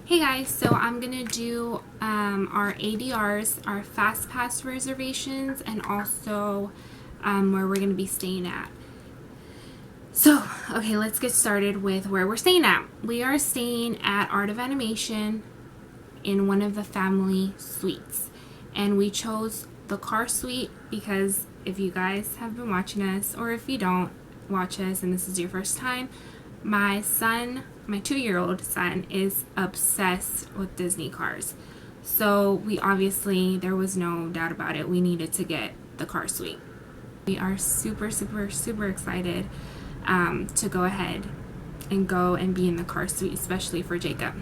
Hey guys, so I'm gonna do our ADRs, our fast pass reservations, and also where we're gonna be staying at. So, okay, let's get started with where we're staying at. We are staying at Art of Animation in one of the family suites, and we chose the car suite because if you guys have been watching us, or if you don't watch us and this is your first time, my 2-year-old son is obsessed with Disney cars. So we obviously, there was no doubt about it, we needed to get the car suite. We are super excited to go ahead and go and be in the car suite, especially for Jacob.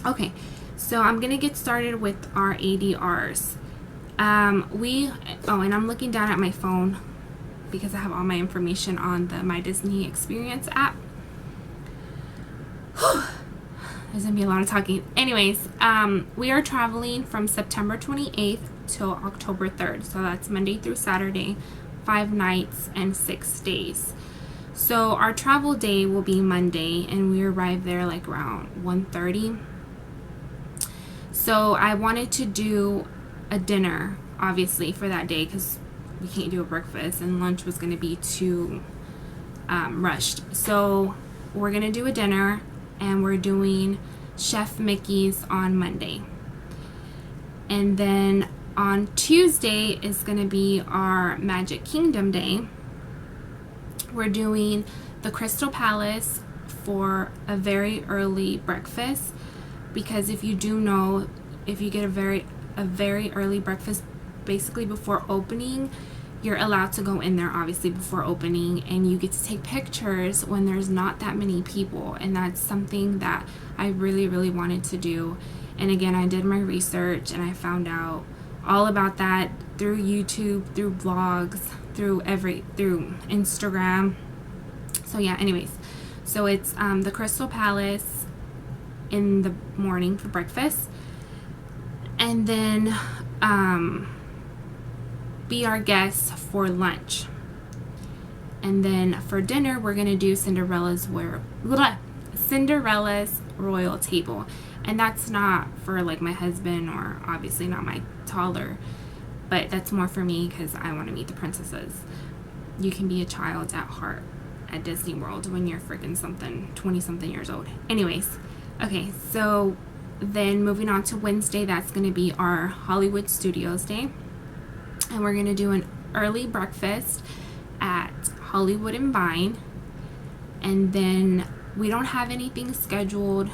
Okay, so I'm gonna get started with our ADRs. And I'm looking down at my phone because I have all my information on the My Disney Experience app. There's gonna be a lot of talking. Anyways, we are traveling from September 28th till October 3rd. So that's Monday through Saturday, 5 nights and 6 days. So our travel day will be Monday, and we arrive there like around 1:30. So I wanted to do a dinner, obviously, for that day because we can't do a breakfast, and lunch was gonna be too rushed. So we're gonna do a dinner, and we're doing Chef Mickey's on Monday. And then on Tuesday is going to be our Magic Kingdom day. We're doing the Crystal Palace for a very early breakfast, because if you do know, if you get a very early breakfast, basically before opening, you're allowed to go in there obviously before opening, and you get to take pictures when there's not that many people, and that's something that I really wanted to do. And again, I did my research and I found out all about that through YouTube, through blogs, through Instagram. So yeah, anyways, so it's the Crystal Palace in the morning for breakfast, and then be our guests for lunch. And then for dinner, we're gonna do Cinderella's Royal Table. And that's not for like my husband, or obviously not my toddler, but that's more for me because I want to meet the princesses. You can be a child at heart at Disney World when you're freaking 20-something years old. Anyways, okay, so then moving on to Wednesday, that's gonna be our Hollywood Studios day. And we're going to do an early breakfast at Hollywood and Vine. And then we don't have anything scheduled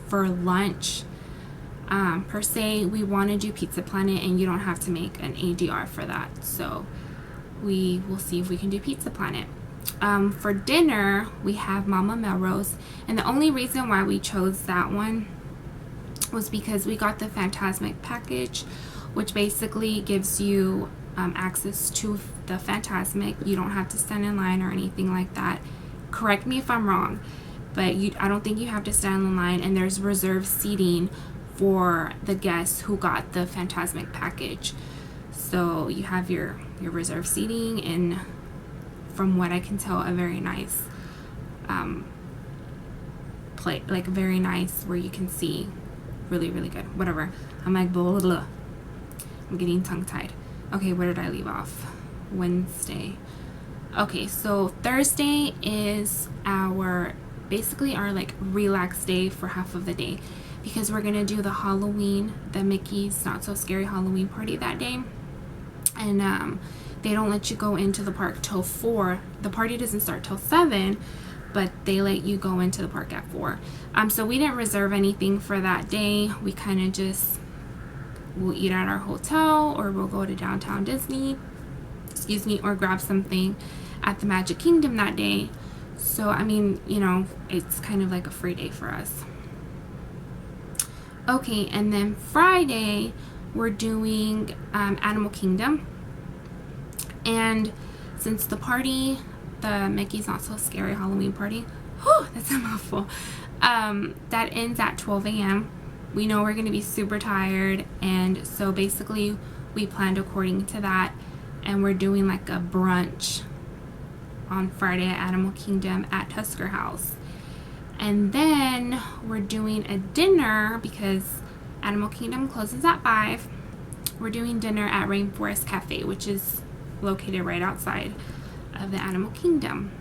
for lunch per se. We want to do Pizza Planet, and you don't have to make an ADR for that. So we will see if we can do Pizza Planet. For dinner, we have Mama Melrose. And the only reason why we chose that one was because we got the Fantasmic package, which basically gives you access to the Fantasmic. You don't have to stand in line or anything like that. Correct me if I'm wrong, but I don't think you have to stand in line, and there's reserved seating for the guests who got the Fantasmic package. So you have your reserved seating, and from what I can tell, a very nice very nice where you can see really good. Whatever. I'm like blah, blah. I'm getting tongue-tied. Okay, where did I leave off? Wednesday. Okay, so Thursday is basically our like relax day for half of the day, because we're gonna do the Mickey's Not So Scary Halloween party that day. And they don't let you go into the park till 4. The party doesn't start till 7, but they let you go into the park at 4. So we didn't reserve anything for that day. We kind of just, we'll eat at our hotel, or we'll go to downtown Disney, or grab something at the Magic Kingdom that day. So I mean, it's kind of like a free day for us. Okay, and then Friday we're doing Animal Kingdom. And since the Mickey's Not So Scary Halloween party, that's a mouthful, that ends at 12 a.m. We know we're going to be super tired, and so basically we planned according to that, and we're doing like a brunch on Friday at Animal Kingdom at Tusker House. And then we're doing a dinner because Animal Kingdom closes at 5. We're doing dinner at Rainforest Cafe, which is located right outside of the Animal Kingdom.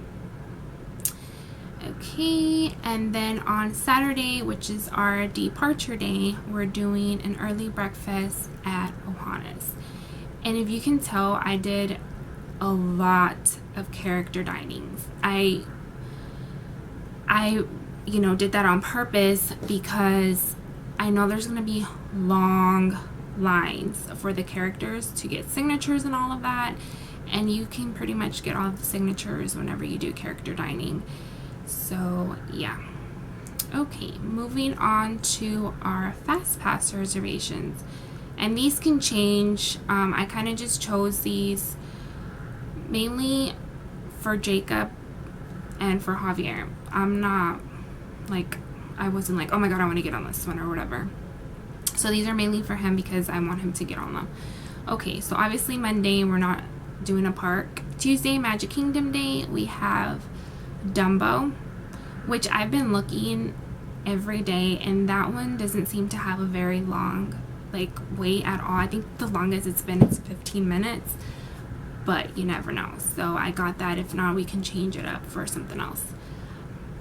Okay, and then on Saturday, which is our departure day, we're doing an early breakfast at Ohana's. And if you can tell, I did a lot of character dinings. I did that on purpose because I know there's going to be long lines for the characters to get signatures and all of that. And you can pretty much get all the signatures whenever you do character dining. So, yeah. Okay, moving on to our Fastpass reservations. And these can change. I kind of just chose these mainly for Jacob and for Javier. I wasn't like, oh my god, I want to get on this one or whatever. So these are mainly for him because I want him to get on them. Okay, so obviously Monday we're not doing a park. Tuesday, Magic Kingdom Day, we have Dumbo, which I've been looking every day, and that one doesn't seem to have a very long wait at all. I think the longest it's been is 15 minutes, but you never know. So I got that. If not, we can change it up for something else.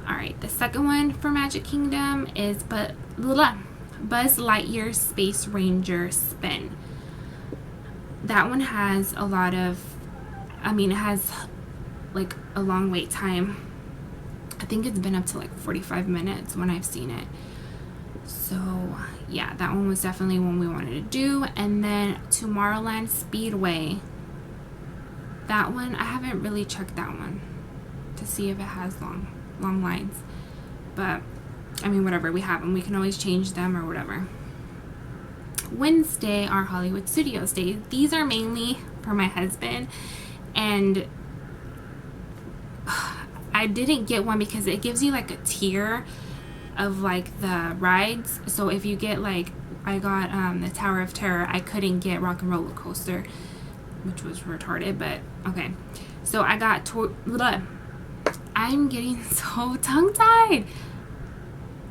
Alright, the second one for Magic Kingdom is Buzz Lightyear Space Ranger Spin. That one has a lot of, it has a long wait time. I think it's been up to 45 minutes when I've seen it. So yeah, that one was definitely one we wanted to do. And then Tomorrowland Speedway, that one, I haven't really checked that one to see if it has long lines, but whatever, we have them, we can always change them or whatever. Wednesday, our Hollywood Studios Day. These are mainly for my husband, and I didn't get one because it gives you a tier of the rides. So if you get I got the Tower of Terror, I couldn't get Rock and Roller Coaster, which was retarded, but okay. So I got I'm getting so tongue-tied.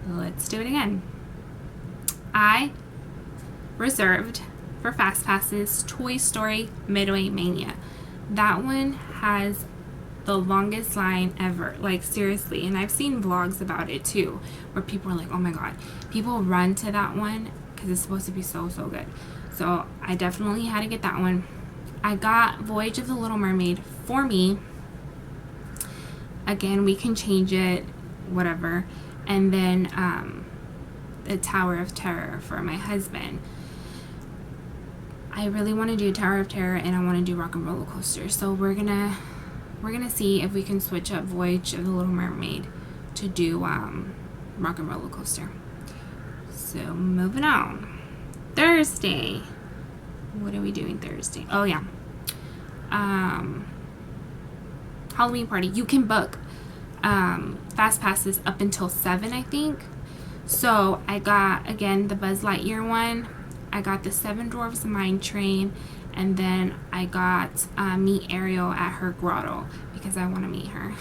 Let's do it again. I reserved for Fastpasses Toy Story Midway Mania. That one has the longest line ever, seriously. And I've seen vlogs about it too, where people are like, oh my god, people run to that one because it's supposed to be so good. So I definitely had to get that one. I got Voyage of the Little Mermaid for me. Again, we can change it, whatever. And then the Tower of Terror for my husband. I really want to do Tower of Terror, and I want to do Rock and Roller Coaster. So we're gonna see if we can switch up Voyage of the Little Mermaid to do Rock and Roller Coaster. So moving on. Thursday. What are we doing Thursday? Oh yeah. Halloween party. You can book fast passes up until 7, I think. So I got, again, the Buzz Lightyear one. I got the Seven Dwarfs Mine Train, and then I got meet Ariel at her grotto because I want to meet her.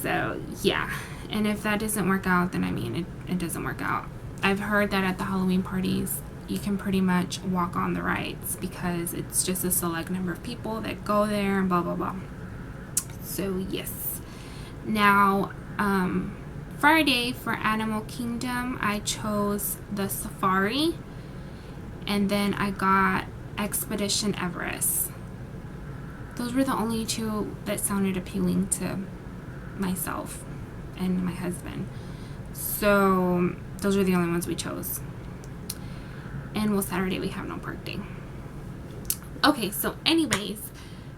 So yeah, and if that doesn't work out, then it doesn't work out. I've heard that at the Halloween parties you can pretty much walk on the rides because it's just a select number of people that go there and blah blah blah. So yes. Now Friday for Animal Kingdom, I chose the Safari, and then I got Expedition Everest. Those were the only two that sounded appealing to myself and my husband. So those were the only ones we chose. And well, Saturday we have no park day. Okay, so anyways,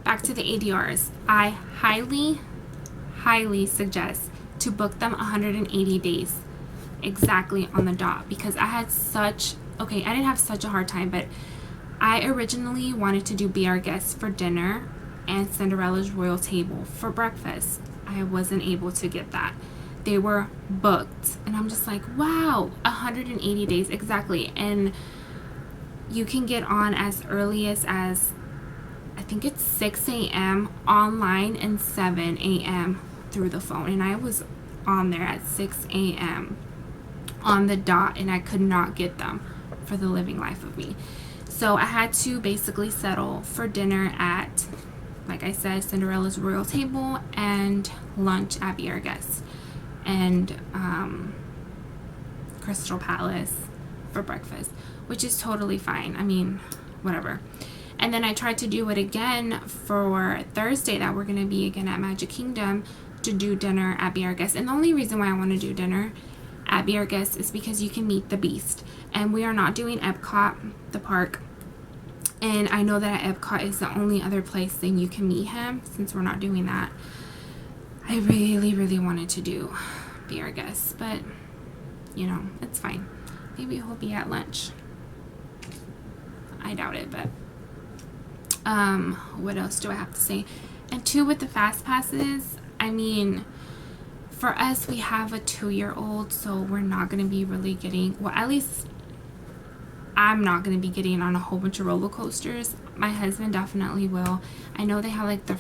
back to the ADRs. I highly suggest to book them 180 days exactly on the dot, because I didn't have such a hard time, but I originally wanted to do Be Our Guest for dinner and Cinderella's Royal Table for breakfast. I wasn't able to get that. They were booked, and I'm just like, wow, 180 days exactly. And you can get on as early as I think it's 6 a.m. online and 7 a.m. through the phone, and I was on there at 6 a.m. on the dot, and I could not get them for the living life of me. So I had to basically settle for dinner at, like I said, Cinderella's Royal Table, and lunch at Adrs, and Crystal Palace for breakfast, which is totally fine. I mean, whatever. And then I tried to do it again for Thursday, that we're going to be again at Magic Kingdom, to do dinner at Adrs. And the only reason why I want to do dinner at Adrs is because you can meet the Beast. And we are not doing Epcot, the park. And I know that at Epcot is the only other place that you can meet him, since we're not doing that. I really, really wanted to do Adrs, but, you know, it's fine. Maybe he'll be at lunch. I doubt it, but what else do I have to say? And two, with the Fastpasses, I mean, for us, we have a 2-year-old, so we're not going to be really getting, well, at least I'm not going to be getting on a whole bunch of roller coasters. My husband definitely will. I know they have like the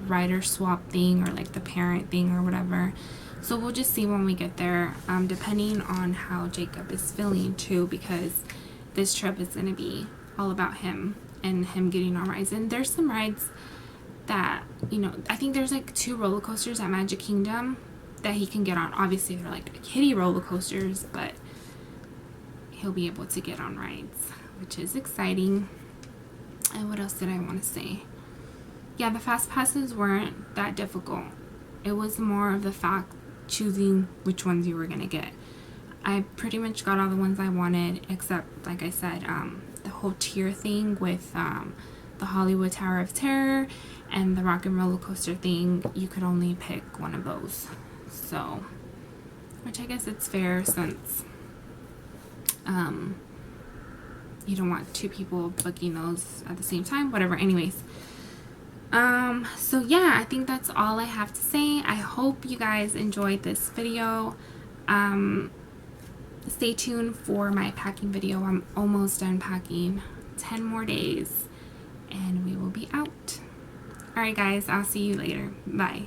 rider swap thing, or like the parent thing, or whatever. So we'll just see when we get there, depending on how Jacob is feeling too, because this trip is going to be all about him and him getting on rides. And there's some rides that, you know, I think there's like 2 roller coasters at Magic Kingdom that he can get on. Obviously they're like kiddie roller coasters, but he'll be able to get on rides, which is exciting. And what else did I want to say? Yeah, the Fastpasses weren't that difficult. It was more of the fact choosing which ones you were gonna get. I pretty much got all the ones I wanted, except, like I said, the whole tier thing with the Hollywood Tower of Terror and the Rock and Roller Coaster thing. You could only pick one of those. So, which I guess it's fair, since you don't want 2 people booking those at the same time, whatever. Anyways, so yeah, I think that's all I have to say. I hope you guys enjoyed this video. Stay tuned for my packing video. I'm almost done packing. 10 more days and we will be out. Alright guys, I'll see you later. Bye.